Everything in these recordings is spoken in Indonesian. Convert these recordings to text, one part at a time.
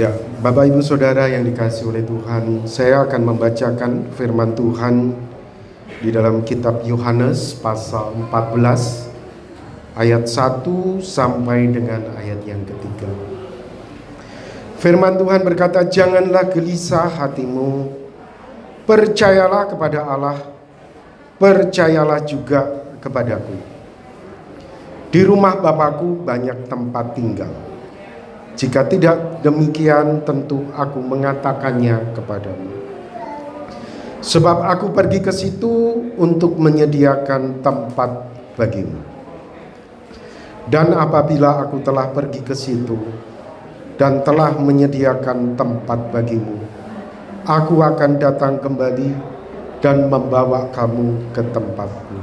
Ya, Bapak Ibu Saudara yang dikasihi oleh Tuhan, saya akan membacakan firman Tuhan di dalam kitab Yohanes pasal 14 ayat 1 sampai dengan ayat yang ketiga. Firman Tuhan berkata, "Janganlah gelisah hatimu, percayalah kepada Allah, percayalah juga kepadaku. Di rumah Bapakku banyak tempat tinggal. Jika tidak demikian, tentu aku mengatakannya kepadamu. Sebab aku pergi ke situ untuk menyediakan tempat bagimu. Dan apabila aku telah pergi ke situ dan telah menyediakan tempat bagimu, aku akan datang kembali dan membawa kamu ke tempatku,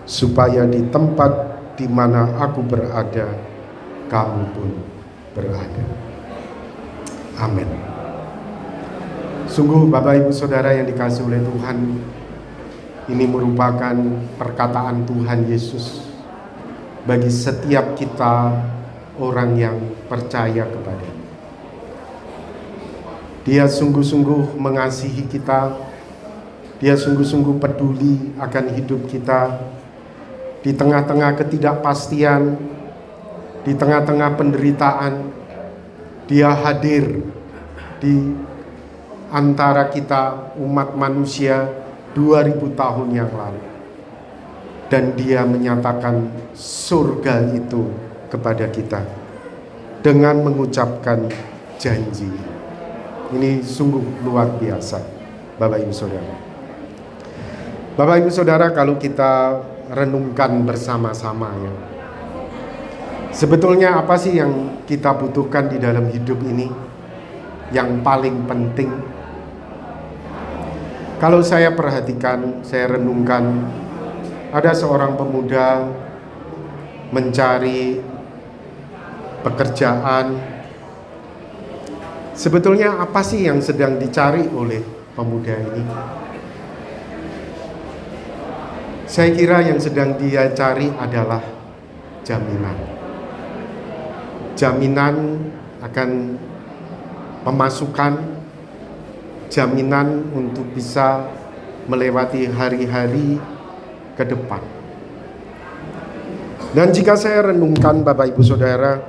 supaya di tempat di mana aku berada, kamu pun berada." Amin. Sungguh Bapak Ibu Saudara yang dikasihi oleh Tuhan, ini merupakan perkataan Tuhan Yesus bagi setiap kita orang yang percaya kepadanya. Dia sungguh-sungguh mengasihi kita. Dia sungguh-sungguh peduli akan hidup kita. Di tengah-tengah ketidakpastian, di tengah-tengah penderitaan, Dia hadir di antara kita umat manusia 2000 tahun yang lalu. Dan Dia menyatakan surga itu kepada kita dengan mengucapkan janji. Ini sungguh luar biasa, Bapak Ibu Saudara. Bapak Ibu Saudara, kalau kita renungkan bersama-sama ya, sebetulnya apa sih yang kita butuhkan di dalam hidup ini yang paling penting? Kalau saya perhatikan, saya renungkan, ada seorang pemuda mencari pekerjaan. Sebetulnya apa sih yang sedang dicari oleh pemuda ini? Saya kira yang sedang dia cari adalah jaminan. Jaminan akan pemasukan, jaminan untuk bisa melewati hari-hari ke depan. Dan jika saya renungkan Bapak Ibu Saudara,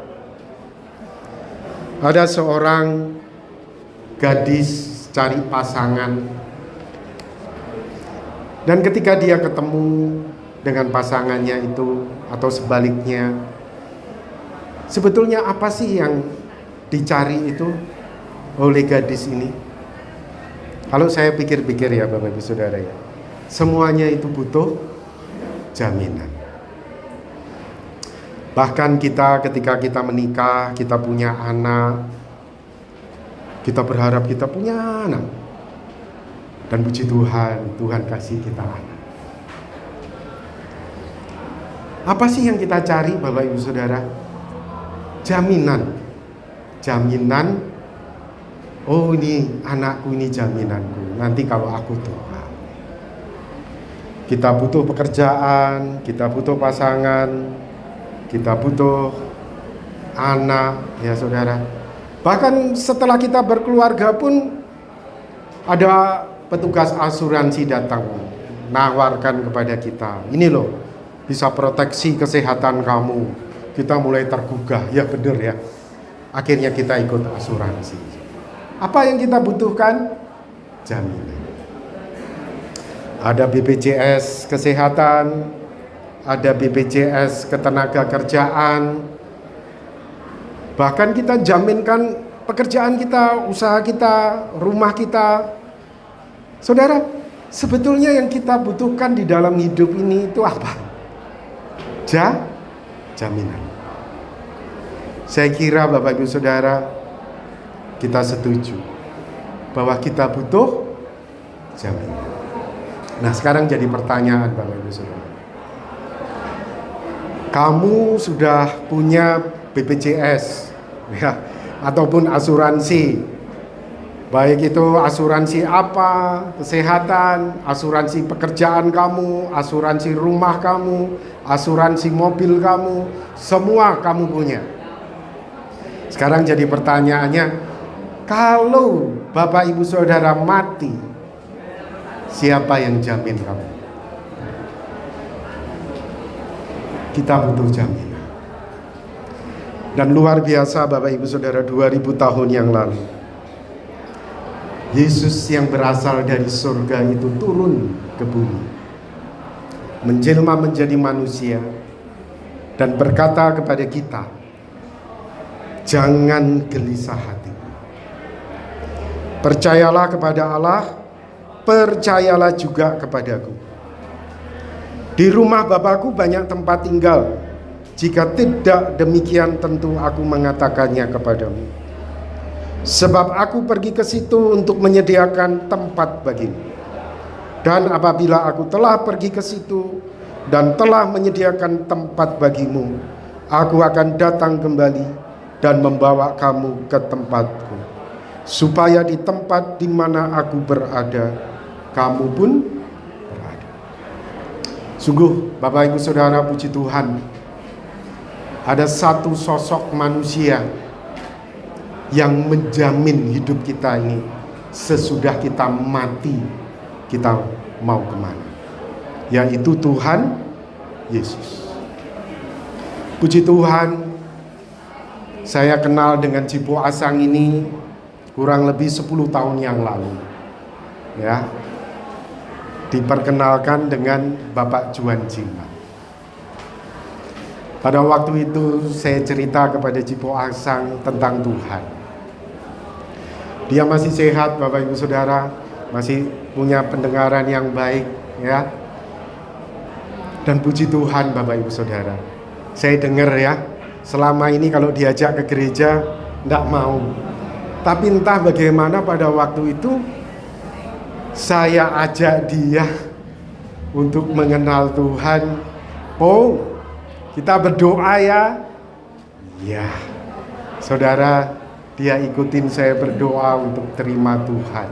ada seorang gadis cari pasangan, dan ketika dia ketemu dengan pasangannya itu atau sebaliknya, sebetulnya apa sih yang dicari itu oleh gadis ini? Kalau saya pikir-pikir ya Bapak Ibu Saudara ya, semuanya itu butuh jaminan. Bahkan kita ketika kita menikah, kita punya anak, kita berharap kita punya anak. Dan puji Tuhan, Tuhan kasih kita anak. Apa sih yang kita cari Bapak Ibu Saudara? Jaminan. Jaminan, oh ini anakku, ini jaminanku, nanti kalau aku tua. Kita butuh pekerjaan, kita butuh pasangan, kita butuh anak, ya saudara. Bahkan setelah kita berkeluarga pun ada petugas asuransi datang nawarkan kepada kita, ini loh bisa proteksi kesehatan kamu. Kita mulai tergugah, ya benar ya. Akhirnya kita ikut asuransi. Apa yang kita butuhkan? Jaminan. Ada BPJS kesehatan, ada BPJS ketenaga kerjaan. Bahkan kita jaminkan pekerjaan kita, usaha kita, rumah kita. Saudara, sebetulnya yang kita butuhkan di dalam hidup ini itu apa? Jaminan. Saya kira Bapak Ibu Saudara, kita setuju bahwa kita butuh jaminan. Nah, sekarang jadi pertanyaan Bapak Ibu Saudara. Kamu sudah punya BPJS ya, ataupun asuransi. Baik itu asuransi apa, kesehatan, asuransi pekerjaan kamu, asuransi rumah kamu, asuransi mobil kamu, semua kamu punya. Sekarang jadi pertanyaannya, Kalau Bapak Ibu Saudara mati, siapa yang jamin kamu? Kita butuh jaminan. Dan luar biasa Bapak Ibu Saudara, 2000 tahun yang lalu, Yesus yang berasal dari surga itu turun ke bumi, menjelma menjadi manusia, dan berkata kepada kita, jangan gelisah hati. Percayalah kepada Allah, percayalah juga kepadaku. Di rumah Bapakku banyak tempat tinggal. Jika tidak demikian, tentu aku mengatakannya kepadamu. Sebab aku pergi ke situ untuk menyediakan tempat bagimu. Dan apabila aku telah pergi ke situ dan telah menyediakan tempat bagimu, aku akan datang kembali dan membawa kamu ke tempatku, supaya di tempat di mana aku berada, kamu pun berada. Sungguh Bapak Ibu Saudara, puji Tuhan, ada satu sosok manusia yang menjamin hidup kita ini sesudah kita mati, kita mau kemana, yaitu Tuhan Yesus. Puji Tuhan, saya kenal dengan Cipo Asang ini kurang lebih 10 tahun yang lalu. Ya. Diperkenalkan dengan Bapak Juan Jima. Pada waktu itu saya cerita kepada Cipo Asang tentang Tuhan. Dia masih sehat Bapak Ibu Saudara, masih punya pendengaran yang baik, ya. Dan puji Tuhan Bapak Ibu Saudara, saya dengar ya, selama ini kalau diajak ke gereja enggak mau. Tapi entah bagaimana pada waktu itu saya ajak dia untuk mengenal Tuhan. Oh, kita berdoa ya. Ya, saudara, dia ikutin saya berdoa untuk terima Tuhan,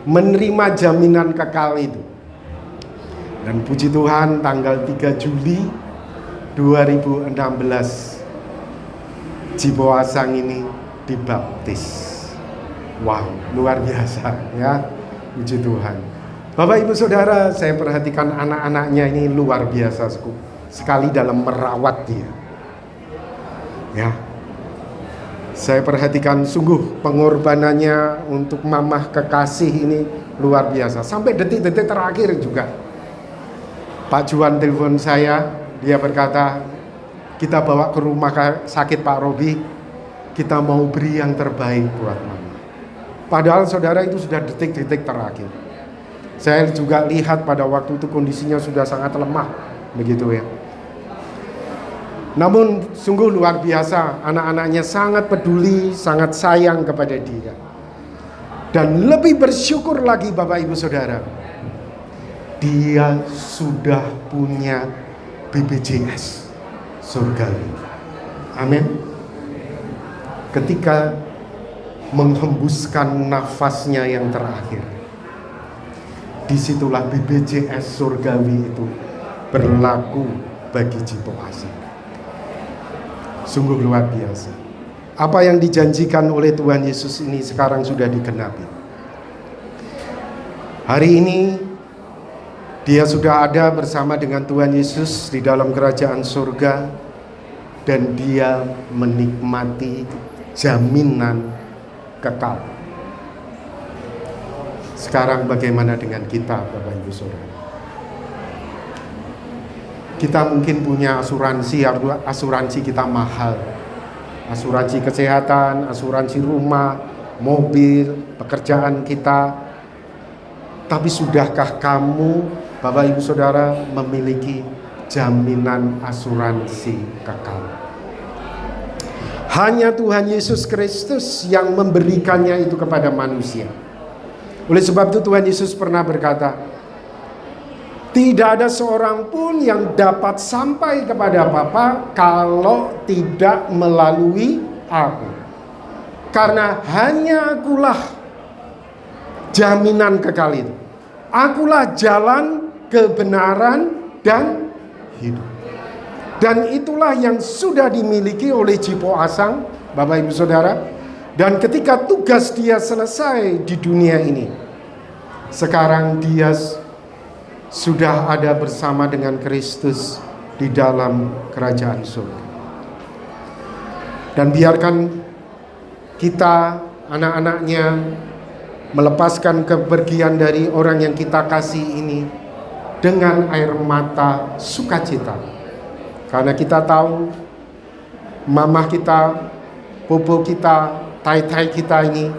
menerima jaminan kekal itu. Dan puji Tuhan, tanggal 3 Juli 2016 Cipo Asang ini dibaptis. Wow, luar biasa ya. Puji Tuhan. Bapak Ibu Saudara, saya perhatikan anak-anaknya ini luar biasa sekali dalam merawat dia. Ya. Saya perhatikan sungguh pengorbanannya untuk mamah kekasih ini luar biasa. Sampai detik-detik terakhir juga. Pak Juan telepon saya, dia berkata, kita bawa ke rumah sakit Pak Robi, kita mau beri yang terbaik buat mama. Padahal saudara, itu sudah detik-detik terakhir. Saya juga lihat pada waktu itu kondisinya sudah sangat lemah, begitu ya. Namun sungguh luar biasa, anak-anaknya sangat peduli, sangat sayang kepada dia. Dan lebih bersyukur lagi Bapak Ibu Saudara, dia sudah punya BPJS surgawi. Amin. Ketika menghembuskan nafasnya yang terakhir, disitulah BPJS surgawi itu berlaku bagi Cipo Asang. Sungguh luar biasa. Apa yang dijanjikan oleh Tuhan Yesus ini sekarang sudah digenapi. Hari ini dia sudah ada bersama dengan Tuhan Yesus di dalam kerajaan surga, dan dia menikmati jaminan kekal. Sekarang bagaimana dengan kita Bapak Ibu Saudara? Kita mungkin punya asuransi kita mahal. Asuransi kesehatan, asuransi rumah, mobil, pekerjaan kita. Tapi sudahkah kamu Bapak Ibu Saudara memiliki jaminan asuransi kekal? Hanya Tuhan Yesus Kristus yang memberikannya itu kepada manusia. Oleh sebab itu Tuhan Yesus pernah berkata, tidak ada seorang pun yang dapat sampai kepada Bapa kalau tidak melalui aku. Karena hanya akulah jaminan kekal itu. Akulah jalan, kebenaran, dan hidup. Dan itulah yang sudah dimiliki oleh Cipo Asang, Bapak Ibu Saudara. Dan ketika tugas dia selesai di dunia ini, sekarang dia sudah ada bersama dengan Kristus di dalam kerajaan surga. Dan biarkan kita, anak-anaknya, melepaskan kepergian dari orang yang kita kasih ini dengan air mata sukacita. Karena kita tahu mamah kita, popo kita, tai-tai kita ini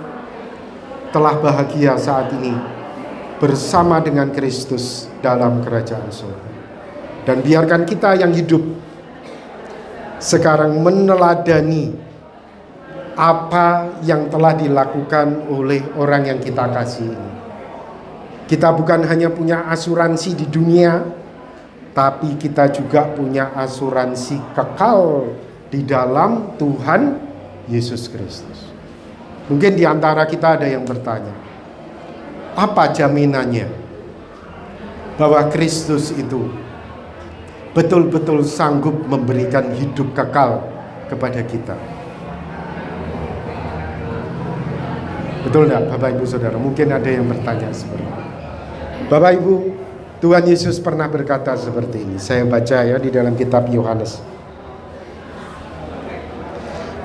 telah bahagia saat ini bersama dengan Kristus dalam kerajaan surga. Dan biarkan kita yang hidup sekarang meneladani apa yang telah dilakukan oleh orang yang kita kasih ini. Kita bukan hanya punya asuransi di dunia, tapi kita juga punya asuransi kekal di dalam Tuhan Yesus Kristus. Mungkin di antara kita ada yang bertanya, apa jaminannya bahwa Kristus itu betul-betul sanggup memberikan hidup kekal kepada kita? Betul tidak Bapak Ibu Saudara? Mungkin ada yang bertanya seperti itu. Bapak Ibu, Tuhan Yesus pernah berkata seperti ini. Saya baca ya di dalam kitab Yohanes.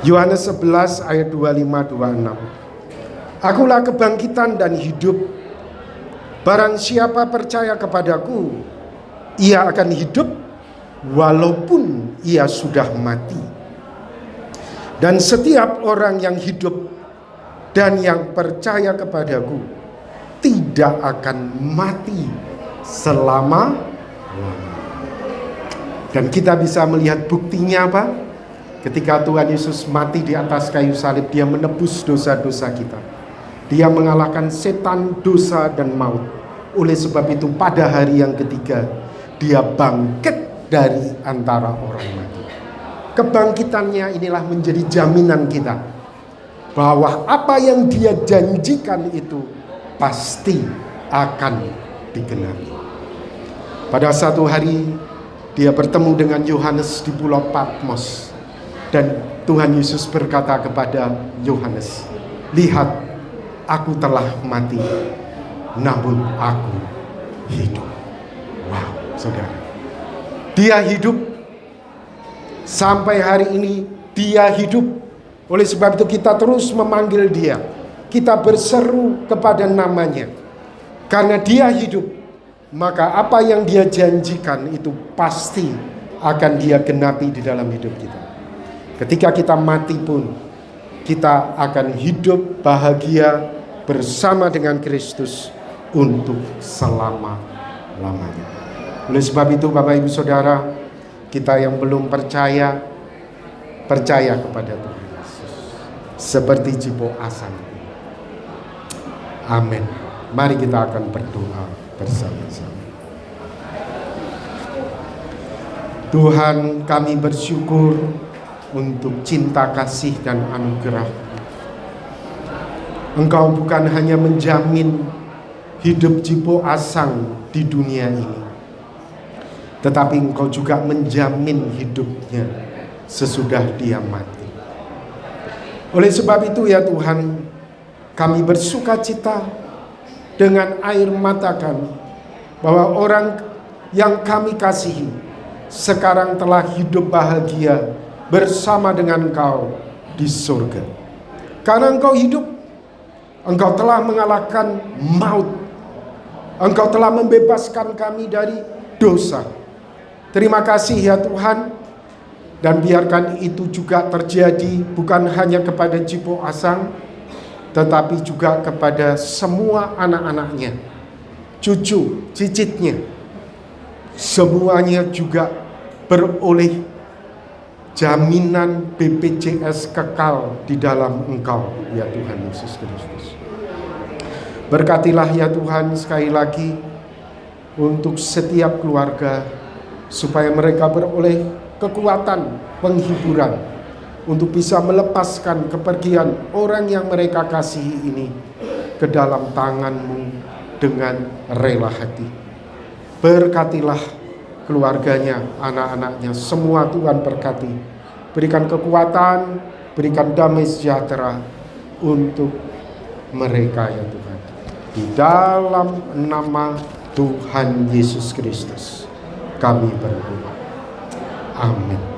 Yohanes 11 ayat 25-26. Akulah kebangkitan dan hidup. Barang siapa percaya kepadaku, ia akan hidup walaupun ia sudah mati. Dan setiap orang yang hidup dan yang percaya kepadaku tidak akan mati selama-lamanya. Dan kita bisa melihat buktinya apa? Ketika Tuhan Yesus mati di atas kayu salib, dia menebus dosa-dosa kita. Dia mengalahkan setan, dosa, dan maut. Oleh sebab itu pada hari yang ketiga, dia bangkit dari antara orang mati. Kebangkitannya inilah menjadi jaminan kita bahwa apa yang dia janjikan itu pasti akan digenapi. Pada satu hari dia bertemu dengan Yohanes di Pulau Patmos, dan Tuhan Yesus berkata kepada Yohanes, "Lihat, aku telah mati, namun aku hidup." Wow, saudara, dia hidup sampai hari ini. Dia hidup. Oleh sebab itu kita terus memanggil dia, kita berseru kepada namanya. Karena dia hidup, maka apa yang dia janjikan itu pasti akan dia genapi di dalam hidup kita. Ketika kita mati pun, kita akan hidup bahagia bersama dengan Kristus untuk selama-lamanya. Oleh sebab itu Bapak Ibu Saudara, kita yang belum percaya, percaya kepada Tuhan Yesus seperti Cipo Asang. Amin. Mari kita akan berdoa bersama-sama. Tuhan, kami bersyukur untuk cinta kasih dan anugerah. Engkau bukan hanya menjamin hidup Cipo Asang di dunia ini, tetapi Engkau juga menjamin hidupnya sesudah dia mati. Oleh sebab itu ya Tuhan, kami bersuka cita dengan air mata kami bahwa orang yang kami kasihi sekarang telah hidup bahagia bersama dengan Engkau di surga. Karena Engkau hidup, Engkau telah mengalahkan maut. Engkau telah membebaskan kami dari dosa. Terima kasih ya Tuhan. Dan biarkan itu juga terjadi bukan hanya kepada Cipo Asang, tetapi juga kepada semua anak-anaknya, cucu, cicitnya. Semuanya juga beroleh jaminan BPJS kekal di dalam Engkau ya Tuhan Yesus Kristus. Berkatilah ya Tuhan sekali lagi untuk setiap keluarga, supaya mereka beroleh kekuatan, penghiburan untuk bisa melepaskan kepergian orang yang mereka kasihi ini ke dalam tangan-Mu dengan rela hati. Berkatilah keluarganya, anak-anaknya, semua Tuhan berkati. Berikan kekuatan, berikan damai sejahtera, untuk mereka ya Tuhan. Di dalam nama Tuhan Yesus Kristus kami berdoa. Amin.